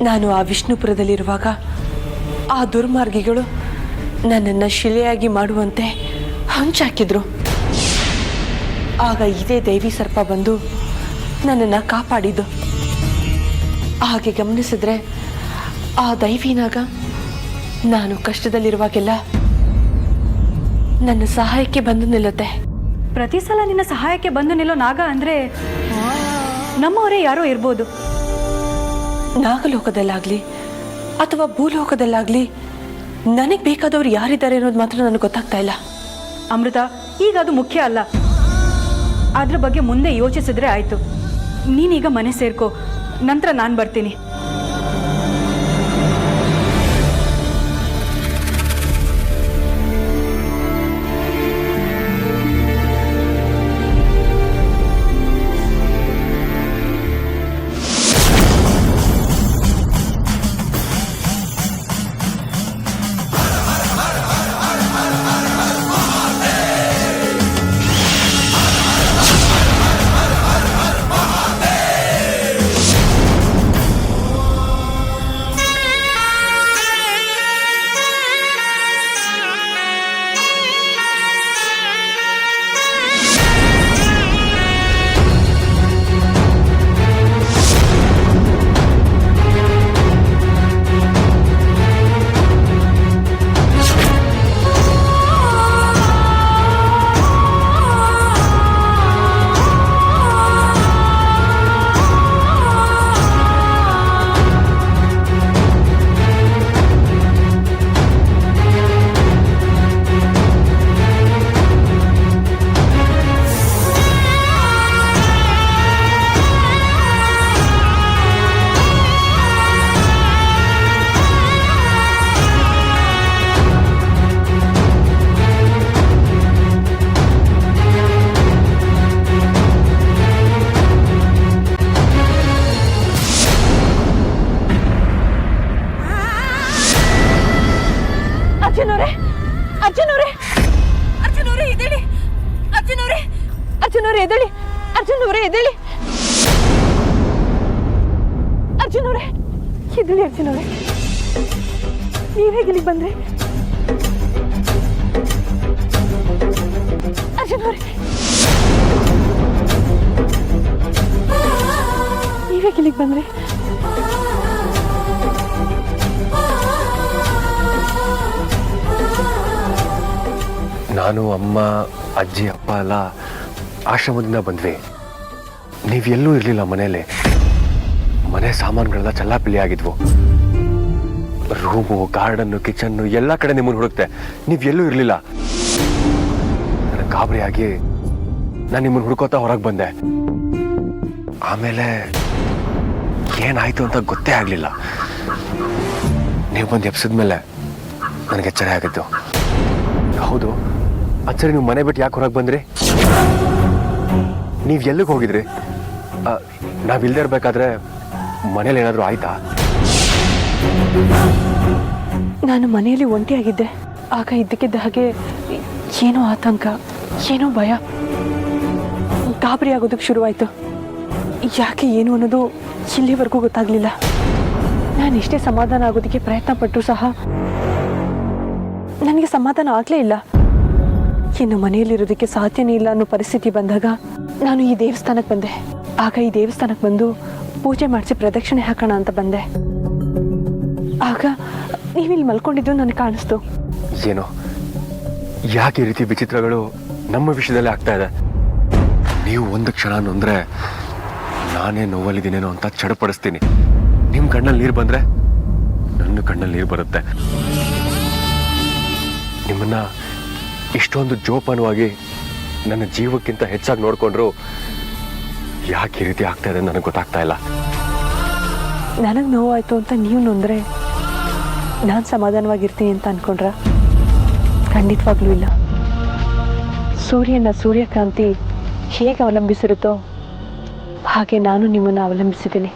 ನಾನು ಆ ವಿಷ್ಣುಪುರದಲ್ಲಿರುವಾಗ ಆ ದುರ್ಮಾರ್ಗಿಗಳು ನನ್ನನ್ನು ಶಿಲೆಯಾಗಿ ಮಾಡುವಂತೆ ಹಂಚಾಕಿದ್ರು. ಆಗ ಇದೇ ದೈವಿ ಸರ್ಪ ಬಂದು ನನ್ನನ್ನು ಕಾಪಾಡಿದ್ದು. ಹಾಗೆ ಗಮನಿಸಿದ್ರೆ ಆ ದೈವಿನಾಗ ನಾನು ಕಷ್ಟದಲ್ಲಿರುವಾಗೆಲ್ಲ ನನ್ನ ಸಹಾಯಕ್ಕೆ ಬಂದು ನಿಲ್ಲುತ್ತೆ. ಪ್ರತಿ ಸಲ ನಿನ್ನ ಸಹಾಯಕ್ಕೆ ಬಂದು ನಿಲ್ಲೋ ನಾಗ ಅಂದ್ರೆ ನಮ್ಮವರೇ ಯಾರೋ ಇರ್ಬೋದು. ನಾಗಲೋಕದಲ್ಲಾಗ್ಲಿ ಅಥವಾ ಭೂಲೋಕದಲ್ಲಾಗ್ಲಿ ನನಗೆ ಬೇಕಾದವ್ರು ಯಾರಿದ್ದಾರೆ ಅನ್ನೋದು ಮಾತ್ರ ನನಗೆ ಗೊತ್ತಾಗ್ತಾ ಇಲ್ಲ. ಅಮೃತ, ಈಗ ಅದು ಮುಖ್ಯ ಅಲ್ಲ. ಅದ್ರ ಬಗ್ಗೆ ಮುಂದೆ ಯೋಚಿಸಿದ್ರೆ ಆಯ್ತು. ನೀನೀಗ ಮನೆ ಸೇರ್ಕೋ, ನಂತರ ನಾನು ಬರ್ತೀನಿ. ಅರ್ಜುನವರೇ ಎದ್ದೇಳಿ. ಅರ್ಜುನವರೇ ಎದ್ದೇಳಿ. ಅರ್ಜುನವರೇ, ನೀವು ಹೇಗೆ ಇಲ್ಲಿಗೆ ಬಂದ್ರಿ? ಅರ್ಜುನವರೇ, ನೀವು ಹೇಗೆ ಇಲ್ಲಿಗೆ ಬಂದ್ರಿ? ನಾನು, ಅಮ್ಮ, ಅಜ್ಜಿ, ಅಪ್ಪ ಎಲ್ಲ ಆಶ್ರಮದಿಂದ ಬಂದ್ವಿ. ನೀವೆಲ್ಲೂ ಇರಲಿಲ್ಲ ಮನೇಲಿ. ಮನೆ ಸಾಮಾನುಗಳೆಲ್ಲ ಚಲ್ಲಾಪಿಲ್ಲಿ ಆಗಿದ್ವು. ರೂಮು, ಗಾರ್ಡನ್ನು, ಕಿಚನ್ನು ಎಲ್ಲ ಕಡೆ ನಿಮ್ಮನ್ನು ಹುಡುಕ್ತೆ. ನೀವೆಲ್ಲೂ ಇರಲಿಲ್ಲ. ನನಗೆ ಗಾಬರಿಯಾಗಿ ನಾನು ನಿಮ್ಮನ್ನು ಹುಡ್ಕೋತಾ ಹೊರಗೆ ಬಂದೆ. ಆಮೇಲೆ ಏನಾಯ್ತು ಅಂತ ಗೊತ್ತೇ ಆಗಲಿಲ್ಲ. ನೀವು ಬಂದು ಎಬ್ಸಿದ್ಮೇಲೆ ನನಗೆ ಎಚ್ಚರ ಆಗಿದ್ದು. ಹೌದು, ಅಚ್ಚರಿ, ನೀವು ಮನೆ ಬಿಟ್ಟು ಯಾಕೆ ಹೊರಗೆ ಬಂದ್ರಿ? ನೀವು ಎಲ್ಲಿಗೆ ಹೋಗಿದ್ರಿ? ನಾವಿಲ್ದೇ ಇರ್ಬೇಕಾದ್ರೆ ಮನೇಲಿ ಏನಾದರೂ ಆಯ್ತಾ? ನಾನು ಮನೆಯಲ್ಲಿ ಒಂಟಿಯಾಗಿದ್ದೆ. ಆಗ ಇದ್ದಕ್ಕಿದ್ದ ಹಾಗೆ ಏನೋ ಆತಂಕ, ಏನೋ ಭಯ, ಗಾಬರಿ ಆಗೋದಕ್ಕೆ ಶುರುವಾಯಿತು. ಯಾಕೆ ಏನು ಅನ್ನೋದು ಇಲ್ಲಿವರೆಗೂ ಗೊತ್ತಾಗಲಿಲ್ಲ. ನಾನು ಎಷ್ಟೇ ಸಮಾಧಾನ ಆಗೋದಕ್ಕೆ ಪ್ರಯತ್ನ ಪಟ್ಟರು ಸಹ ನನಗೆ ಸಮಾಧಾನ ಆಗಲೇ ಇಲ್ಲ. ಇನ್ನು ಮನೆಯಲ್ಲಿರೋದಕ್ಕೆ ಸಾಧ್ಯನೇ ಇಲ್ಲ ಅನ್ನೋ ಪರಿಸ್ಥಿತಿ ಬಂದಾಗ ನಾನು ಈ ದೇವಸ್ಥಾನಕ್ಕೆ ಬಂದೆ. ಆಗ ಈ ದೇವಸ್ಥಾನಕ್ಕೆ ಬಂದು ಪೂಜೆ ಮಾಡಿಸಿ ಪ್ರದಕ್ಷಿಣೆ ಹಾಕೋಣ ಅಂತ ಬಂದೆ. ಆಗ ನೀವಿಲ್ಲಿ ಮಲ್ಕೊಂಡಿದ್ದು ನನಗೆ ಕಾಣಿಸ್ತು. ಏನೋ ಯಾಕೆ ಈ ರೀತಿ ವಿಚಿತ್ರಗಳು ನಮ್ಮ ವಿಷಯದಲ್ಲಿ ಆಗ್ತಾ ಇದೆ? ನೀವು ಒಂದು ಕ್ಷಣ ನೊಂದ್ರೆ ನಾನೇ ನೋವಲ್ಲಿದ್ದೀನೇನೋ ಅಂತ ಚಡಪಡಿಸ್ತೀನಿ. ನಿಮ್ಮ ಕಣ್ಣಲ್ಲಿ ನೀರು ಬಂದರೆ ನನ್ನ ಕಣ್ಣಲ್ಲಿ ನೀರು ಬರುತ್ತೆ. ನಿಮ್ಮನ್ನ ಇಷ್ಟೊಂದು ಜೋಪಾನವಾಗಿ ನನ್ನ ಜೀವಕ್ಕಿಂತ ಹೆಚ್ಚಾಗಿ ನೋಡಿಕೊಂಡ್ರು ಯಾಕೆ ಈ ರೀತಿ ಆಗ್ತಾ ಇದೆ ನನಗೆ ಗೊತ್ತಾಗ್ತಾ ಇಲ್ಲ. ನನಗೆ ನೋವಾಯಿತು ಅಂತ ನೀವು ನೊಂದರೆ ನಾನು ಸಮಾಧಾನವಾಗಿರ್ತೀನಿ ಅಂತ ಅನ್ಕೊಂಡ್ರ? ಖಂಡಿತವಾಗ್ಲೂ ಇಲ್ಲ. ಸೂರ್ಯಕಾಂತಿ ಹೇಗೆ ಅವಲಂಬಿಸಿರುತ್ತೋ ಹಾಗೆ ನಾನು ನಿಮ್ಮನ್ನು ಅವಲಂಬಿಸಿದ್ದೀನಿ.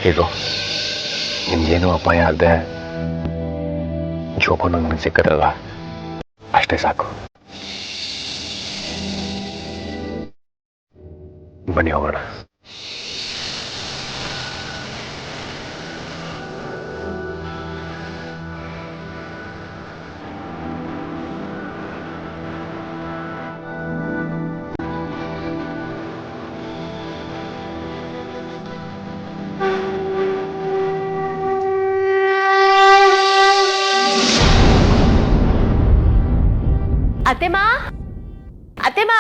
ಹೀಗೋ ನಿಮ್ಗೇನು ಅಪಾಯ ಆಗದೆ ಜೋಪಾನ ನನಗೆ ಸಿಕ್ಕದಲ್ಲ, ಅಷ್ಟೇ ಸಾಕು. ಬನ್ನಿ ಹೋಗೋಣ. ಅತ್ತೆಮಾ, ಅತ್ತೆಮಾ,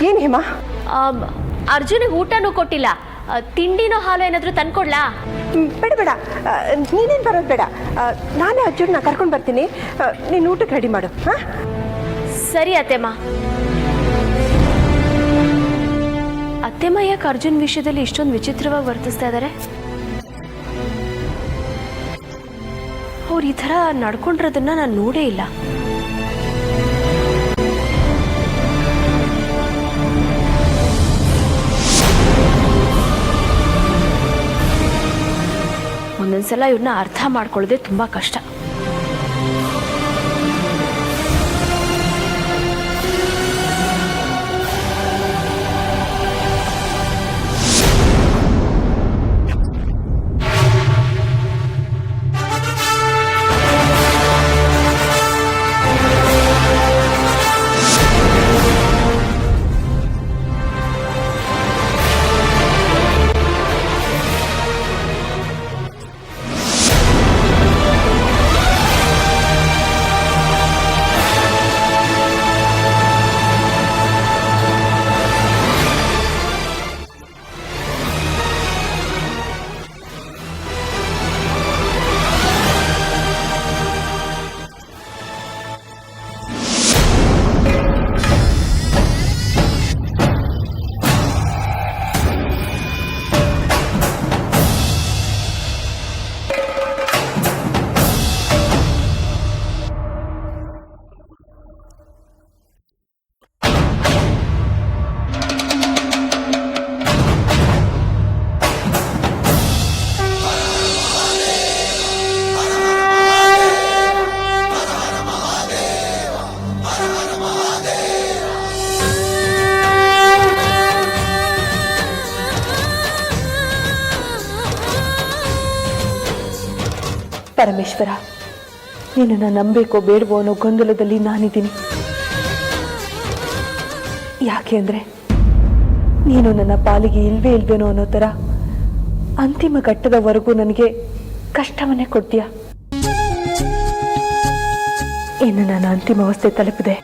ಏನು ಹೇಮ? ಅರ್ಜುನಿಗೆ ಊಟನೂ ಕೊಟ್ಟಿಲ್ಲ. ತಿಂಡಿನೋ ಹಾಲು ಏನಾದರೂ ತಂದ್ಕೊಡ್ಲಾ? ಬೇಡ ಬೇಡ, ನೀನೇನು ಬರೋದು ಬೇಡ. ನಾನೇ ಅರ್ಜುನ್ನ ಕರ್ಕೊಂಡು ಬರ್ತೀನಿ. ನೀನು ಊಟಕ್ಕೆ ರೆಡಿ ಮಾಡು. ಹಾಂ, ಸರಿ ಅತ್ತೆಮ್ಮ. ಅತ್ತೆಮ್ಮ ಯಾಕೆ ಅರ್ಜುನ್ ವಿಷಯದಲ್ಲಿ ಇಷ್ಟೊಂದು ವಿಚಿತ್ರವಾಗಿ ವರ್ತಿಸ್ತಾ ಇದ್ದಾರೆ? ಅವ್ರು ಈ ಥರ ನಡ್ಕೊಂಡಿರೋದನ್ನ ನಾನು ನೋಡೇ ಇಲ್ಲ. ಒಂದೊಂದ್ಸಲ ಇವ್ರನ್ನ ಅರ್ಥ ಮಾಡ್ಕೊಳ್ಳೋದೇ ತುಂಬಾ ಕಷ್ಟ. ಪರಮೇಶ್ವರ, ನಿನ್ನನ್ನು ನಂಬೇಕೋ ಬೇಡವೋ ಅನ್ನೋ ಗೊಂದಲದಲ್ಲಿ ನಾನಿದ್ದೀನಿ. ಯಾಕೆ ಅಂದರೆ ನೀನು ನನ್ನ ಪಾಲಿಗೆ ಇಲ್ವೇನೋ ಅನ್ನೋ ಥರ ಅಂತಿಮ ಘಟ್ಟದವರೆಗೂ ನನಗೆ ಕಷ್ಟವನ್ನೇ ಕೊಡ್ತೀಯ. ಇನ್ನು ನಾನು ಅಂತಿಮ ಅವಸ್ಥೆ ತಲುಪಿದೆ,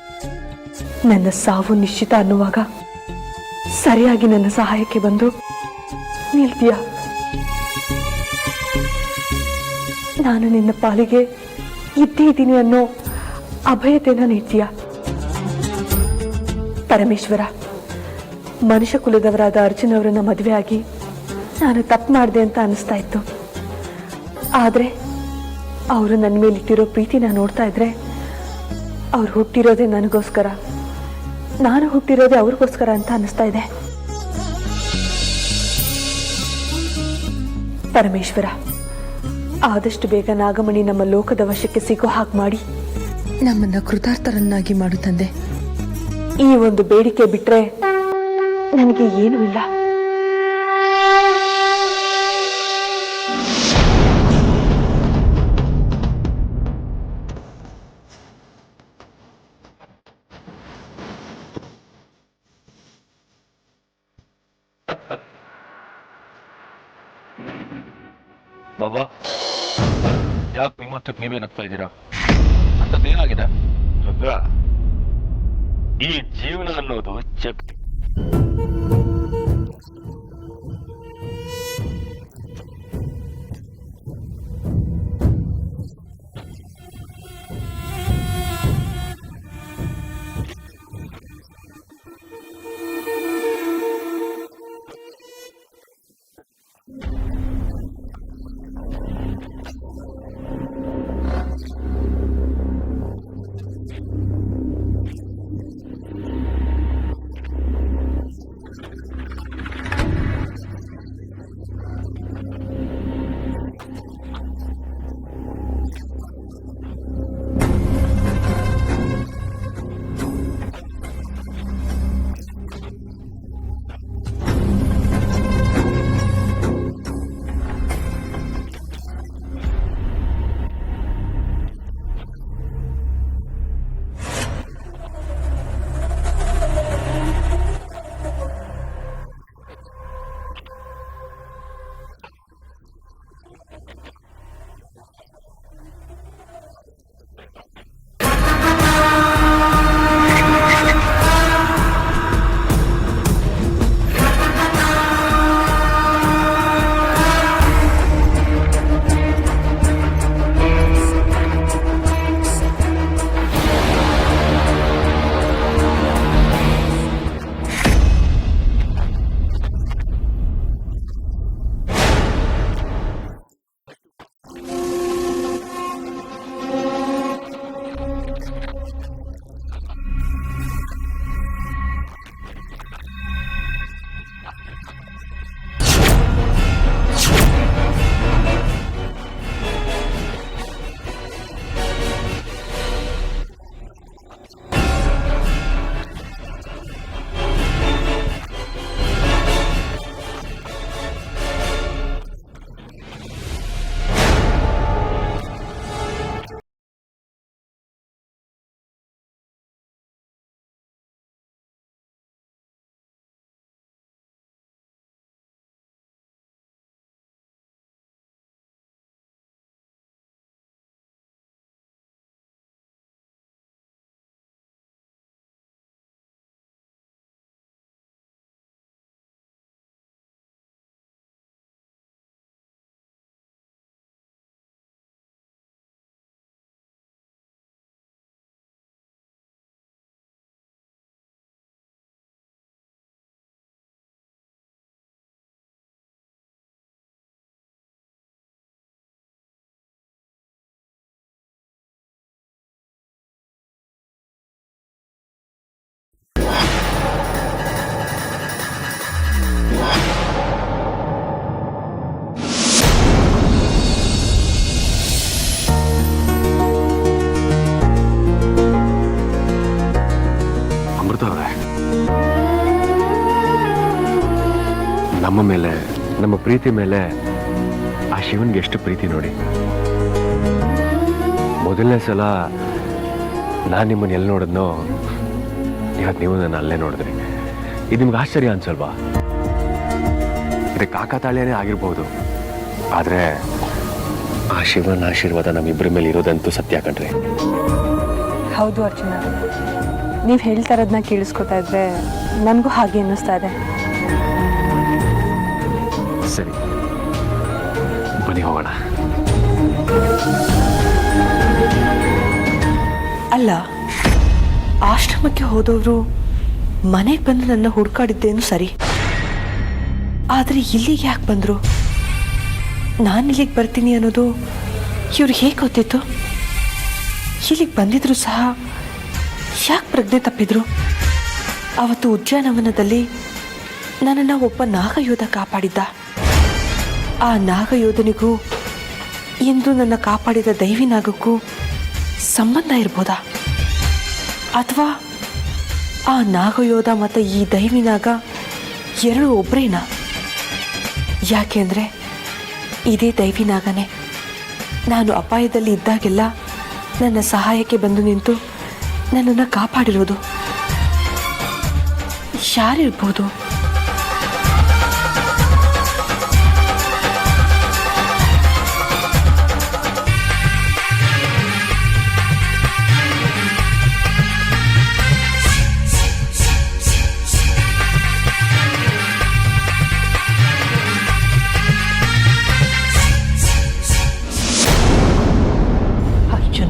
ನನ್ನ ಸಾವು ನಿಶ್ಚಿತ ಅನ್ನುವಾಗ ಸರಿಯಾಗಿ ನನ್ನ ಸಹಾಯಕ್ಕೆ ಬಂದು ನಿಲ್ತೀಯ. ನಾನು ನಿನ್ನ ಪಾಲಿಗೆ ಇದ್ದೇ ಇದ್ದೀನಿ ಅನ್ನೋ ಅಭಯತೆನ ನೀಡ್ತೀಯ. ಪರಮೇಶ್ವರ, ಮನುಷ್ಯ ಕುಲದವರಾದ ಅರ್ಜುನ್ ಅವರನ್ನ ಮದುವೆ ಆಗಿ ನಾನು ತಪ್ಪು ಮಾಡಿದೆ ಅಂತ ಅನಿಸ್ತಾ ಇತ್ತು. ಆದರೆ ಅವರು ನನ್ನ ಮೇಲಿಟ್ಟಿರೋ ಪ್ರೀತಿನ ನೋಡ್ತಾ ಇದ್ರೆ ಅವ್ರು ಹುಟ್ಟಿರೋದೇ ನನಗೋಸ್ಕರ, ನಾನು ಹುಟ್ಟಿರೋದೇ ಅವ್ರಿಗೋಸ್ಕರ ಅಂತ ಅನಿಸ್ತಾ ಇದೆ. ಪರಮೇಶ್ವರ, ಆದಷ್ಟು ಬೇಗ ನಾಗಮಣಿ ನಮ್ಮ ಲೋಕದ ವಶಕ್ಕೆ ಸಿಗೋ ಹಾಗೆ ಮಾಡಿ ನಮ್ಮನ್ನ ಕೃತಾರ್ಥರನ್ನಾಗಿ ಮಾಡು ತಂದೆ. ಈ ಒಂದು ಬೇಡಿಕೆ ಬಿಟ್ರೆ ನನಗೆ ಏನೂ ಇಲ್ಲ. ಬಾಬಾ, ಯಾಕೆ ನಿಮ್ಮತ್ತಕ್ಕೆ ನೀವೇ ನಗ್ತಾ ಇದ್ದೀರಾ? ಅಂತದ್ದೇನಾಗಿದೆ? ಈ ಜೀವನ ಅನ್ನೋದು ಶಕ್ತಿ. ನಮ್ಮ ಪ್ರೀತಿ ಮೇಲೆ ಆ ಶಿವನ್ಗೆ ಎಷ್ಟು ಪ್ರೀತಿ ನೋಡಿ. ಮೊದಲನೇ ಸಲ ನಾನು ನಿಮ್ಮನ್ನು ಎಲ್ಲಿ ನೋಡಿದ್ನೋ ಇವತ್ತು ನೀವು ನನ್ನ ಅಲ್ಲೇ ನೋಡಿದ್ರಿ. ಇದು ನಿಮ್ಗೆ ಆಶ್ಚರ್ಯ ಅನ್ಸಲ್ವಾ? ಇದು ಕಾಕತಾಳೀಯನೇ ಆಗಿರ್ಬೋದು, ಆದರೆ ಆ ಶಿವನ ಆಶೀರ್ವಾದ ನಮ್ಮಿಬ್ಬರ ಮೇಲೆ ಇರೋದಂತೂ ಸತ್ಯ ಕಣ್ರಿ. ಹೌದು ಅರ್ಜುನ, ನೀವು ಹೇಳ್ತಾ ಇರೋದನ್ನ ಕೇಳಿಸ್ಕೊತಾ ಇದ್ರೆ ನನಗೂ ಹಾಗೆ ಅನ್ನಿಸ್ತಾ ಇದೆ. ಸರಿ, ಬನ್ನಿ ಹೋಗೋಣ. ಅಲ್ಲ, ಆಶ್ರಮಕ್ಕೆ ಹೋದವರು ಮನೆಗೆ ಬಂದು ನನ್ನ ಹುಡ್ಕಾಡಿದ್ದೇನು ಸರಿ, ಆದರೆ ಇಲ್ಲಿಗೆ ಯಾಕೆ ಬಂದರು? ನಾನು ಇಲ್ಲಿಗೆ ಬರ್ತೀನಿ ಅನ್ನೋದು ಇವ್ರಿಗೆ ಹೇಗೆ ಗೊತ್ತಿತ್ತು? ಇಲ್ಲಿಗೆ ಬಂದಿದ್ರು ಸಹ ಯಾಕೆ ಪ್ರಜ್ಞೆ ತಪ್ಪಿದ್ರು? ಅವತ್ತು ಉದ್ಯಾನವನದಲ್ಲಿ ನನ್ನನ್ನು ಒಬ್ಬ ನಾಗಯೋಧ ಕಾಪಾಡಿದ್ದ. ಆ ನಾಗಯೋಧನಿಗೂ ಇಂದು ನನ್ನ ಕಾಪಾಡಿದ ದೈವಿ ನಾಗಕ್ಕೂ ಸಂಬಂಧ ಇರ್ಬೋದಾ? ಅಥವಾ ಆ ನಾಗಯೋಧ ಮತ್ತು ಈ ದೈವಿ ನಾಗ ಎರಡು ಒಬ್ಬರೇನಾ? ಯಾಕೆಂದರೆ ಇದೇ ದೈವಿ ನಾಗನೇ ನಾನು ಅಪಾಯದಲ್ಲಿ ಇದ್ದಾಗೆಲ್ಲ ನನ್ನ ಸಹಾಯಕ್ಕೆ ಬಂದು ನಿಂತು ನನ್ನನ್ನು ಕಾಪಾಡಿರೋದು. ಯಾರಿರ್ಬೋದು?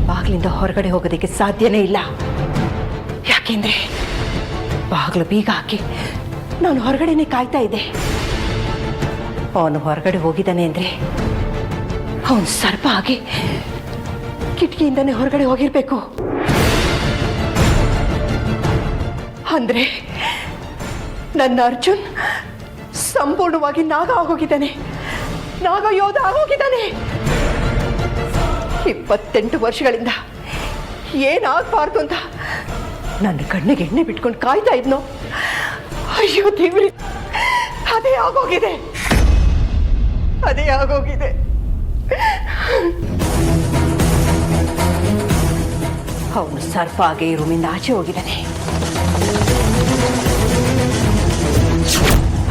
ಬಾಗಿಲಿಂದ ಹೊರಗಡೆ ಹೋಗೋದಕ್ಕೆ ಸಾಧ್ಯನೇ ಇಲ್ಲ. ಯಾಕೆಂದ್ರೆ ಬಾಗಿಲು ಬೀಗ ಹಾಕಿ ನಾನು ಹೊರಗಡೆನೆ ಕಾಯ್ತಾ ಇದ್ದೆ. ಅವನು ಹೊರಗಡೆ ಹೋಗಿದ್ದಾನೆ ಅಂದ್ರೆ ಅವನು ಸರ್ಪ ಆಗಿ ಕಿಟಕಿಯಿಂದಾನೆ ಹೊರಗಡೆ ಹೋಗಿರ್ಬೇಕು. ಅಂದ್ರೆ ನನ್ನ ಅರ್ಜುನ್ ಸಂಪೂರ್ಣವಾಗಿ ನಾಗ ಆಗೋಗಿದ್ದಾನೆ, ನಾಗ ಯೋಧ ಆಗೋಗಿದ್ದಾನೆ. 28 ವರ್ಷಗಳಿಂದ ಏನಾಗಬಾರ್ದು ಅಂತ ನನ್ನ ಕಣ್ಣಿಗೆ ಎಣ್ಣೆ ಬಿಟ್ಕೊಂಡು ಕಾಯ್ತಾ ಇದ್ನೋ, ಅಯ್ಯೋ ದೇವ್ರಿ, ಅದೇ ಆಗೋಗಿದೆ, ಅದೇ ಆಗೋಗಿದೆ. ಅವನು ಸರ್ಪ ಆಗಿ ಈ ರೂಮಿಂದ ಆಚೆ ಹೋಗಿದ್ದಾನೆ.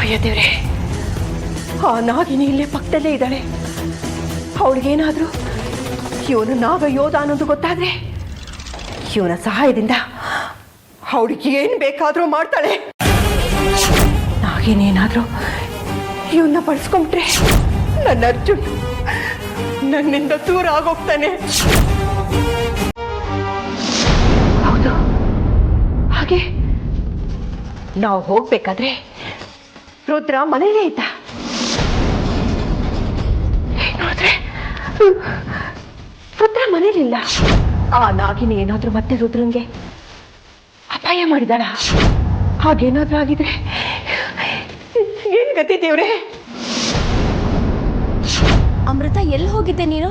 ಅಯ್ಯೋ ದೇವ್ರೆ, ಆ ನಾಗಿನಿ ಇಲ್ಲೇ ಪಕ್ಕದಲ್ಲೇ ಇದ್ದಾಳೆ. ಅವಳಿಗೇನಾದ್ರೂ ಇವನು ನಾಗ ಯೋಧ ಅನ್ನೋದು ಗೊತ್ತಾದ್ರೆ ಇವನ ಸಹಾಯದಿಂದ ಅವಳಿಗೆ ಏನು ಬೇಕಾದ್ರೂ ಮಾಡ್ತಾಳೆ. ನಾಗೇನೇನಾದ್ರೂ ಇವನ್ನ ಬಳಸ್ಕೊಂಡ್ರೆ ನನ್ನ ಅರ್ಜುನ್ ನನ್ನಿಂದ ದೂರ ಆಗೋಗ್ತಾನೆ. ಹೌದು, ಹಾಗೆ ನಾವು ಹೋಗ್ಬೇಕಾದ್ರೆ ರುದ್ರ ಮನೇಲೇ ಇದ್ದ. ನೋಡಿದ್ರೆ ರುದ್ರ ಮನೇಲಿಲ್ಲ. ಆ ನಾಗಿನಿ ಏನಾದ್ರೂ ಮತ್ತೆ ರುದ್ರನ್ಗೆ ಅಪಾಯ ಮಾಡಿದಾಳ? ಹಾಗೇನಾದ್ರೂ ಆಗಿದ್ರೆ ಏನ್ ಗತಿ ದೇವ್ರೆ? ಅಮೃತ, ಎಲ್ಲಿ ಹೋಗಿದ್ದೆ ನೀನು?